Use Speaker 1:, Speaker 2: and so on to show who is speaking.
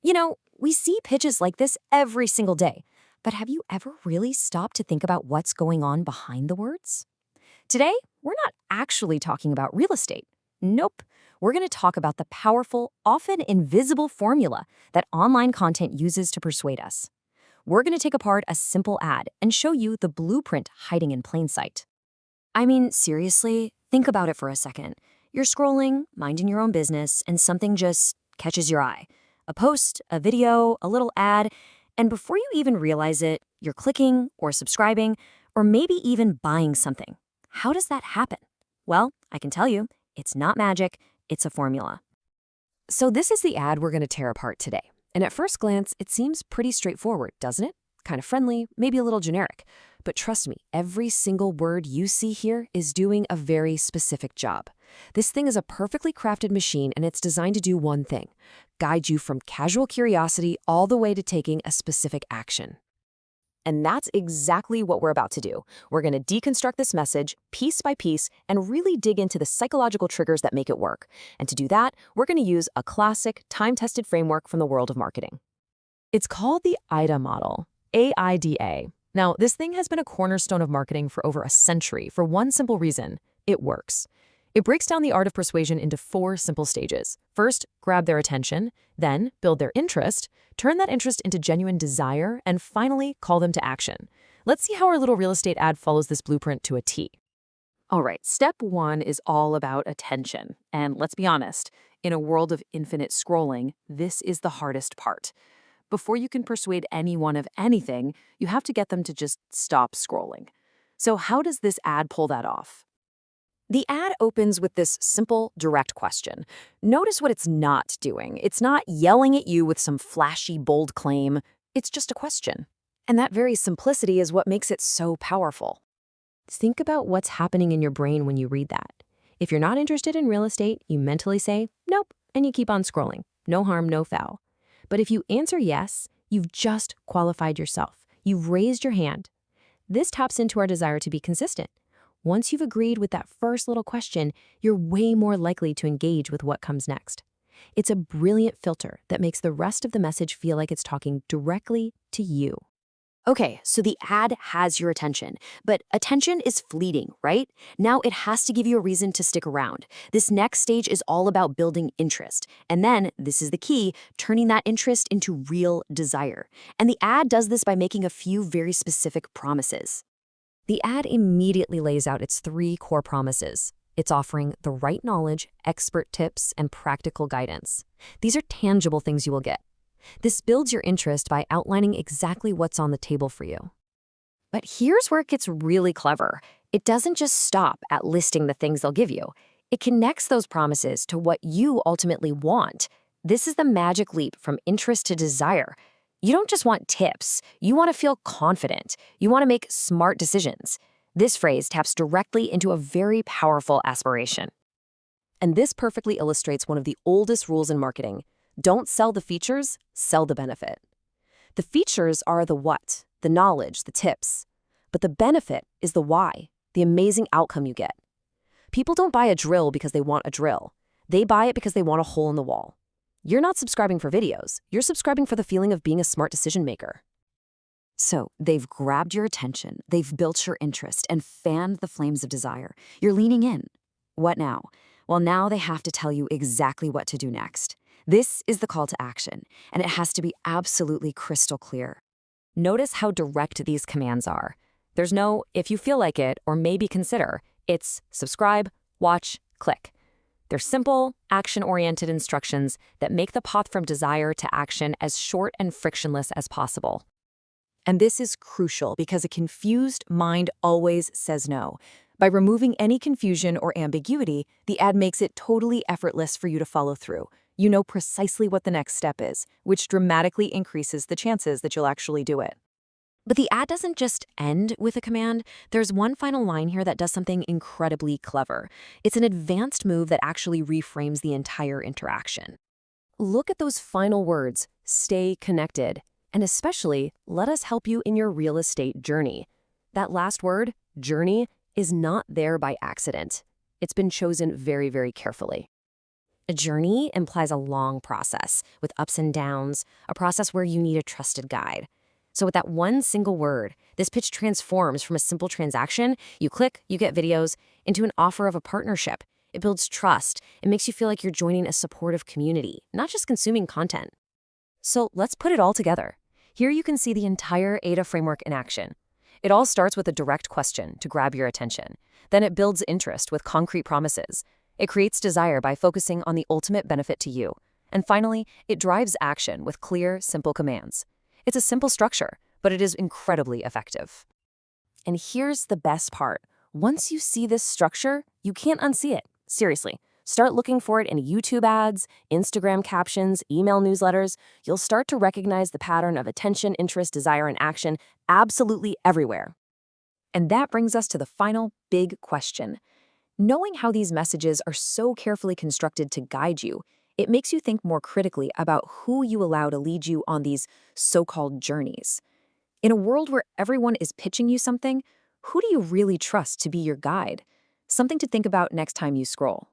Speaker 1: We see pitches like this every single day. But have you ever really stopped to think about what's going on behind the words? Today, we're not actually talking about real estate. Nope. We're going to talk about the powerful, often invisible formula that online content uses to persuade us. We're going to take apart a simple ad and show you the blueprint hiding in plain sight. I mean, seriously, think about it for a second. You're scrolling, minding your own business, and something just catches your eye. A post, a video, a little ad, and before you even realize it, you're clicking or subscribing or maybe even buying something. How does that happen? Well, I can tell you, it's not magic, it's a formula. So this is the ad we're going to tear apart today. And at first glance, it seems pretty straightforward, doesn't it? Kind of friendly, maybe a little generic. But trust me, every single word you see here is doing a very specific job. This thing is a perfectly crafted machine, and it's designed to do one thing: guide you from casual curiosity all the way to taking a specific action. And that's exactly what we're about to do. We're going to deconstruct this message piece by piece and really dig into the psychological triggers that make it work. And to do that, we're going to use a classic, time-tested framework from the world of marketing. It's called the AIDA model, AIDA. Now, this thing has been a cornerstone of marketing for over a century for one simple reason: it works. It breaks down the art of persuasion into 4 simple stages. First, grab their attention, then build their interest, turn that interest into genuine desire, and finally, call them to action. Let's see how our little real estate ad follows this blueprint to a T. All right, step 1 is all about attention. And let's be honest, in a world of infinite scrolling, this is the hardest part. Before you can persuade anyone of anything, you have to get them to just stop scrolling. So how does this ad pull that off? The ad opens with this simple, direct question. Notice what it's not doing. It's not yelling at you with some flashy, bold claim. It's just a question. And that very simplicity is what makes it so powerful. Think about what's happening in your brain when you read that. If you're not interested in real estate, you mentally say, nope, and you keep on scrolling. No harm, no foul. But if you answer yes, you've just qualified yourself. You've raised your hand. This taps into our desire to be consistent. Once you've agreed with that first little question, you're way more likely to engage with what comes next. It's a brilliant filter that makes the rest of the message feel like it's talking directly to you. Okay, so the ad has your attention, but attention is fleeting, right? Now it has to give you a reason to stick around. This next stage is all about building interest. And then, this is the key, turning that interest into real desire. And the ad does this by making a few very specific promises. The ad immediately lays out its 3 core promises. It's offering the right knowledge, expert tips, and practical guidance. These are tangible things you will get. This builds your interest by outlining exactly what's on the table for you. But here's where it gets really clever. It doesn't just stop at listing the things they'll give you. It connects those promises to what you ultimately want. This is the magic leap from interest to desire. You don't just want tips. You want to feel confident. You want to make smart decisions. This phrase taps directly into a very powerful aspiration. And this perfectly illustrates one of the oldest rules in marketing. Don't sell the features, sell the benefit. The features are the what, the knowledge, the tips. But the benefit is the why, the amazing outcome you get. People don't buy a drill because they want a drill. They buy it because they want a hole in the wall. You're not subscribing for videos. You're subscribing for the feeling of being a smart decision maker. So they've grabbed your attention, they've built your interest, and fanned the flames of desire. You're leaning in. What now? Well, now they have to tell you exactly what to do next. This is the call to action, and it has to be absolutely crystal clear. Notice how direct these commands are. There's no if you feel like it or maybe consider. It's subscribe, watch, click. They're simple, action-oriented instructions that make the path from desire to action as short and frictionless as possible. And this is crucial because a confused mind always says no. By removing any confusion or ambiguity, the ad makes it totally effortless for you to follow through. You know precisely what the next step is, which dramatically increases the chances that you'll actually do it. But the ad doesn't just end with a command. There's one final line here that does something incredibly clever. It's an advanced move that actually reframes the entire interaction. Look at those final words, stay connected, and especially, let us help you in your real estate journey. That last word, journey, is not there by accident. It's been chosen very, very carefully. A journey implies a long process with ups and downs, a process where you need a trusted guide. So, with that one single word, this pitch transforms from a simple transaction, you click, you get videos, into an offer of a partnership. It builds trust. It makes you feel like you're joining a supportive community, not just consuming content. So, let's put it all together. Here you can see the entire AIDA framework in action. It all starts with a direct question to grab your attention. Then it builds interest with concrete promises. It creates desire by focusing on the ultimate benefit to you. And finally, it drives action with clear, simple commands. It's a simple structure, but it is incredibly effective. And here's the best part. Once you see this structure, you can't unsee it. Seriously. Start looking for it in YouTube ads, Instagram captions, email newsletters. You'll start to recognize the pattern of attention, interest, desire, and action absolutely everywhere. And that brings us to the final big question. Knowing how these messages are so carefully constructed to guide you, it makes you think more critically about who you allow to lead you on these so-called journeys. In a world where everyone is pitching you something, who do you really trust to be your guide? Something to think about next time you scroll.